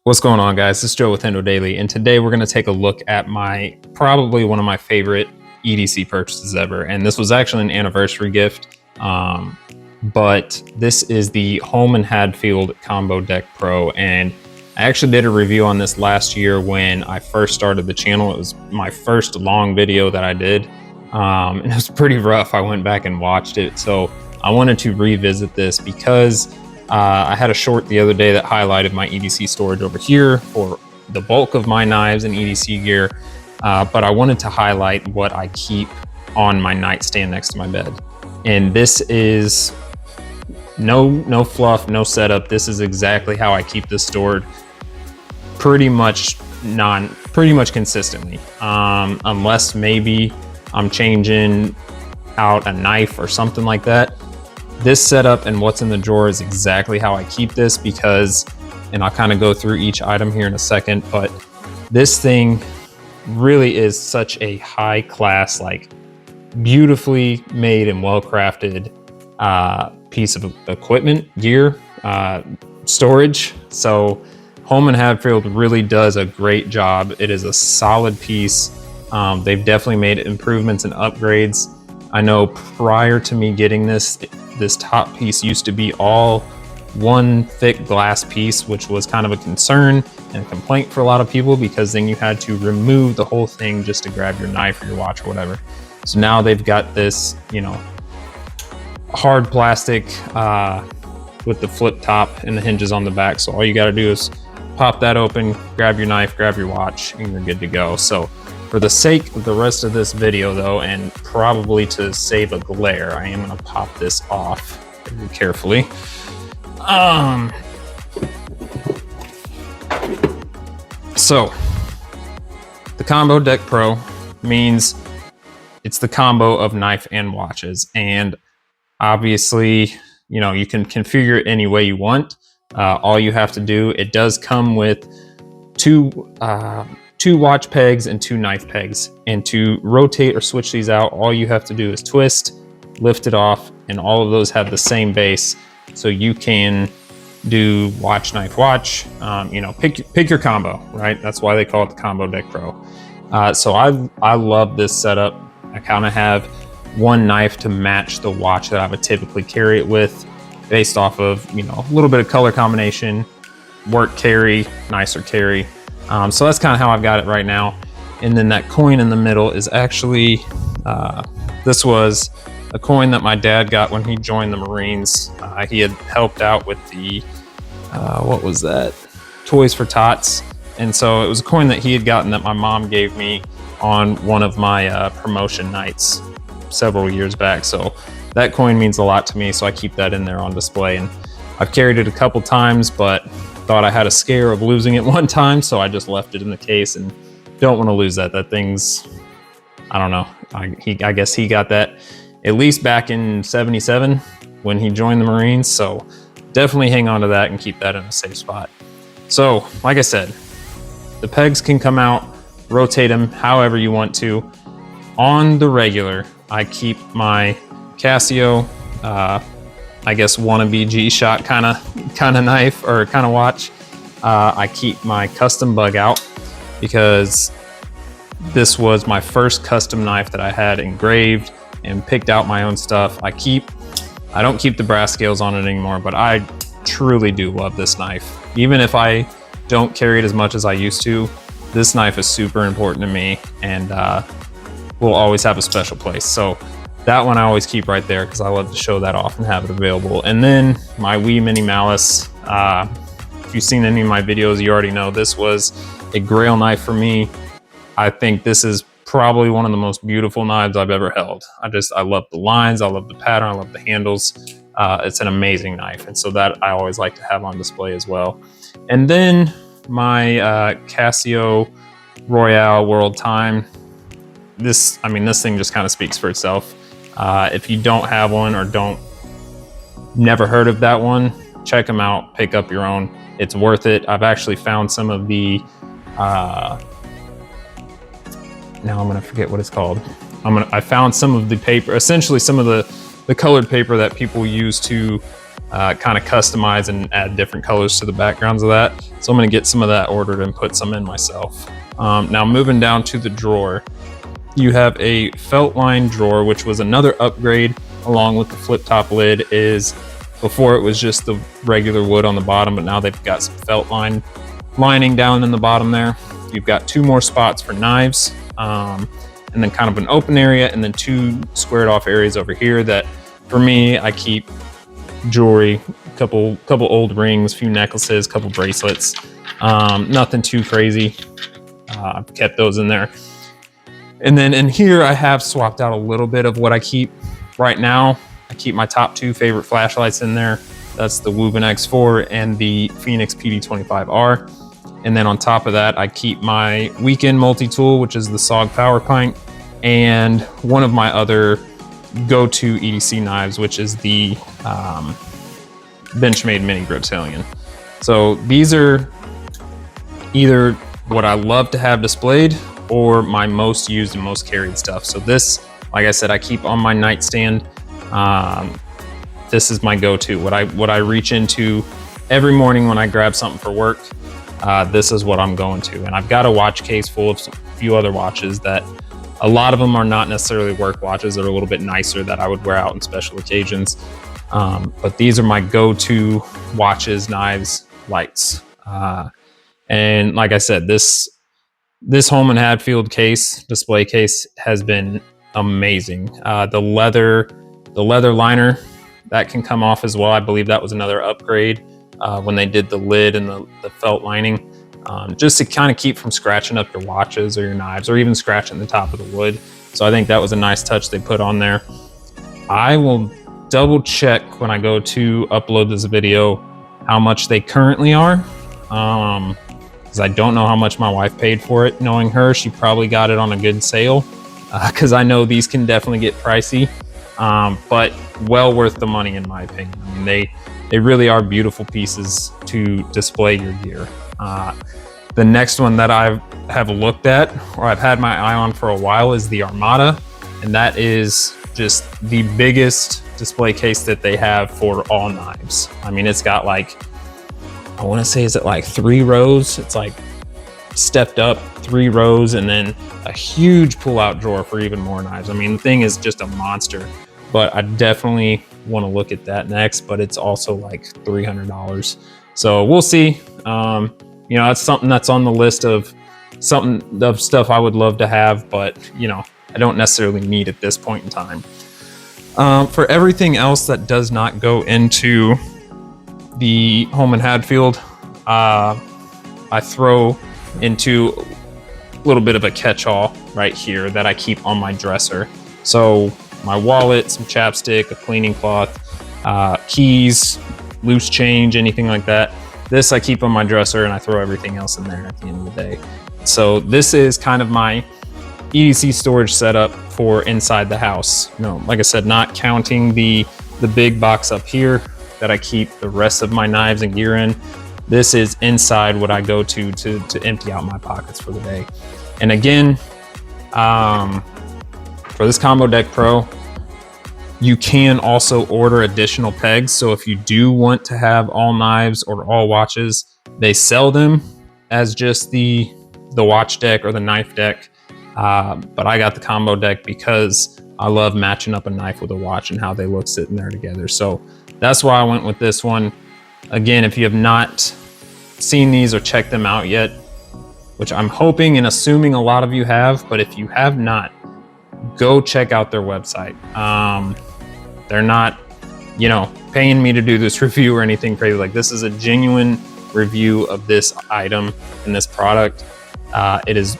What's going on, guys? This is Joe with Hendo Daily, and today we're going to take a look at probably one of my favorite EDC purchases ever. And this was actually an anniversary gift, but this is the Holme Hadfield Combo Deck Pro. And I actually did a review on this last year when I first started the channel. It was my first long video that I did, and it was pretty rough. I went back and watched it, so I wanted to revisit this because I had a short the other day that highlighted my EDC storage over here for the bulk of my knives and EDC gear, but I wanted to highlight what I keep on my nightstand next to my bed. And this is no fluff, no setup. This is exactly how I keep this stored pretty much consistently, unless maybe I'm changing out a knife or something like that. This setup and what's in the drawer is exactly how I keep this because, and I'll kind of go through each item here in a second, but this thing really is such a high class, like beautifully made and well-crafted piece of equipment, gear, storage. So Holme Hadfield really does a great job. It is a solid piece. They've definitely made improvements and upgrades. I know prior to me getting this top piece used to be all one thick glass piece, which was kind of a concern and a complaint for a lot of people because then you had to remove the whole thing just to grab your knife or your watch or whatever. So now they've got this, hard plastic with the flip top and the hinges on the back. So all you got to do is pop that open, grab your knife, grab your watch, and you're good to go. So for the sake of the rest of this video though, and probably to save a glare, I am gonna pop this off very carefully. So the Combo Deck Pro means it's the combo of knife and watches. And obviously, you can configure it any way you want. All you have to do, it does come with two watch pegs and two knife pegs. And to rotate or switch these out, all you have to do is twist, lift it off, and all of those have the same base. So you can do watch, knife, watch, pick your combo, right? That's why they call it the Combo Deck Pro. So I love this setup. I kind of have one knife to match the watch that I would typically carry it with based off of, a little bit of color combination, work carry, nicer carry. So that's kind of how I've got it right now. And then that coin in the middle is actually, this was a coin that my dad got when he joined the Marines. He had helped out with the, what was that? Toys for Tots. And so it was a coin that he had gotten that my mom gave me on one of my promotion nights several years back. So that coin means a lot to me. So I keep that in there on display. And I've carried it a couple times, but thought I had a scare of losing it one time, so I just left it in the case and don't want to lose that. That thing's, I don't know. I guess he got that at least back in '77 when he joined the Marines. So definitely hang on to that and keep that in a safe spot. So like I said, the pegs can come out, rotate them however you want to. On the regular, I keep my Casio, I guess wannabe G-Shock kind of knife or kind of watch. I keep my custom bug out because this was my first custom knife that I had engraved and picked out my own stuff. I don't keep the brass scales on it anymore, but I truly do love this knife. Even if I don't carry it as much as I used to, this knife is super important to me and will always have a special place. So that one I always keep right there because I love to show that off and have it available. And then my wee mini Malice. If you've seen any of my videos, you already know this was a grail knife for me. I think this is probably one of the most beautiful knives I've ever held. I love the lines, I love the pattern, I love the handles. It's an amazing knife. And so that I always like to have on display as well. And then my Casio Royale World Time. This thing just kind of speaks for itself. If you don't have one or never heard of that one, check them out, pick up your own. It's worth it. I've actually found some of the, now I'm gonna forget what it's called. I found some of the paper, essentially some of the colored paper that people use to kind of customize and add different colors to the backgrounds of that. So I'm gonna get some of that ordered and put some in myself. Now moving down to the drawer, you have a felt line drawer, which was another upgrade along with the flip top lid. Is before it was just the regular wood on the bottom, but now they've got some felt lining down in the bottom there. You've got 2 more spots for knives, and then kind of an open area, and then 2 squared off areas over here that for me, I keep jewelry, couple old rings, few necklaces, couple bracelets, nothing too crazy. I've kept those in there. And then in here, I have swapped out a little bit of what I keep right now. I keep my top 2 favorite flashlights in there. That's the Woven X4 and the Phoenix PD25R. And then on top of that, I keep my weekend multi-tool, which is the SOG Power Pint, and one of my other go-to EDC knives, which is the Benchmade Mini Grip Salient. So these are either what I love to have displayed or my most used and most carried stuff. So this, like I said, I keep on my nightstand. This is my go-to. What I reach into every morning when I grab something for work. This is what I'm going to. And I've got a watch case full of a few other watches that a lot of them are not necessarily work watches. They're a little bit nicer that I would wear out on special occasions. But these are my go-to watches, knives, lights. And like I said, this Holme Hadfield case, display case, has been amazing. The leather liner, that can come off as well. I believe that was another upgrade when they did the lid and the felt lining, just to kind of keep from scratching up your watches or your knives or even scratching the top of the wood. So I think that was a nice touch they put on there. I will double check when I go to upload this video how much they currently are, because I don't know how much my wife paid for it. Knowing her, she probably got it on a good sale, because I know these can definitely get pricey, but well worth the money in my opinion. I mean, they really are beautiful pieces to display your gear. The next one that I have looked at, or I've had my eye on for a while, is the Armada, and that is just the biggest display case that they have for all knives. I mean, it's got like, I want to say, is it like 3 rows? It's like stepped up 3 rows, and then a huge pull-out drawer for even more knives. I mean, the thing is just a monster. But I definitely want to look at that next, but it's also like $300. So we'll see. You know, that's something that's on the list of stuff I would love to have, but you know, I don't necessarily need at this point in time. For everything else that does not go into the Holme Hadfield, I throw into a little bit of a catch-all right here that I keep on my dresser. So my wallet, some chapstick, a cleaning cloth, keys, loose change, anything like that. This I keep on my dresser, and I throw everything else in there at the end of the day. So this is kind of my EDC storage setup for inside the house. You know, like I said, not counting the big box up here that I keep the rest of my knives and gear in. This is inside what I go to empty out my pockets for the day. And again, for this Combo Deck Pro, you can also order additional pegs. So if you do want to have all knives or all watches, they sell them as just the watch deck or the knife deck. But I got the Combo Deck because I love matching up a knife with a watch and how they look sitting there together. So that's why I went with this one. Again, if you have not seen these or checked them out yet, which I'm hoping and assuming a lot of you have, but if you have not, go check out their website. They're not, you know, paying me to do this review or anything crazy. Like, this is a genuine review of this item and this product. It is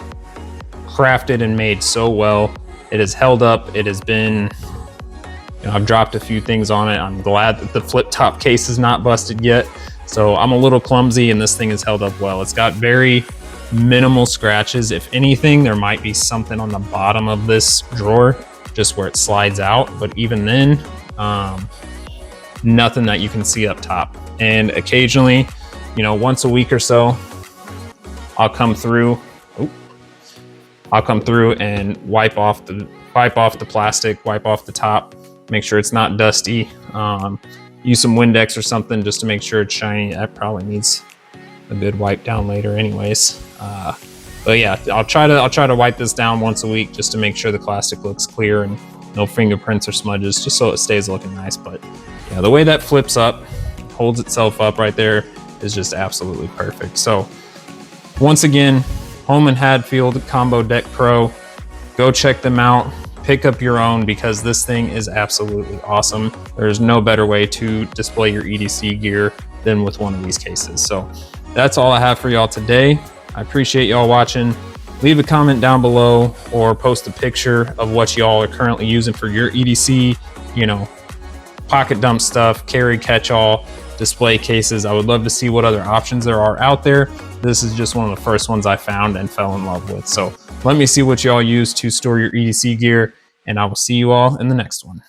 crafted and made so well. It has held up. It has been, you know, I've dropped a few things on it. I'm glad that the flip top case is not busted yet. So I'm a little clumsy, and this thing has held up well. It's got very minimal scratches. If anything, there might be something on the bottom of this drawer, just where it slides out. But even then, nothing that you can see up top. And occasionally, you know, once a week or so, I'll come through and wipe off the plastic, wipe off the top, make sure it's not dusty. use some Windex or something just to make sure it's shiny. That probably needs a good wipe down later anyways. But yeah, I'll try to wipe this down once a week just to make sure the plastic looks clear and no fingerprints or smudges, just so it stays looking nice. But yeah, the way that flips up, holds itself up right there, is just absolutely perfect. So once again, Holme Hadfield Combo Deck Pro, go check them out. Pick up your own because this thing is absolutely awesome. There's no better way to display your EDC gear than with one of these cases. So that's all I have for y'all today. I appreciate y'all watching. Leave a comment down below or post a picture of what y'all are currently using for your EDC, you know, pocket dump stuff, carry catch-all, display cases. I would love to see what other options there are out there. This is just one of the first ones I found and fell in love with. So let me see what y'all use to store your EDC gear, and I will see you all in the next one.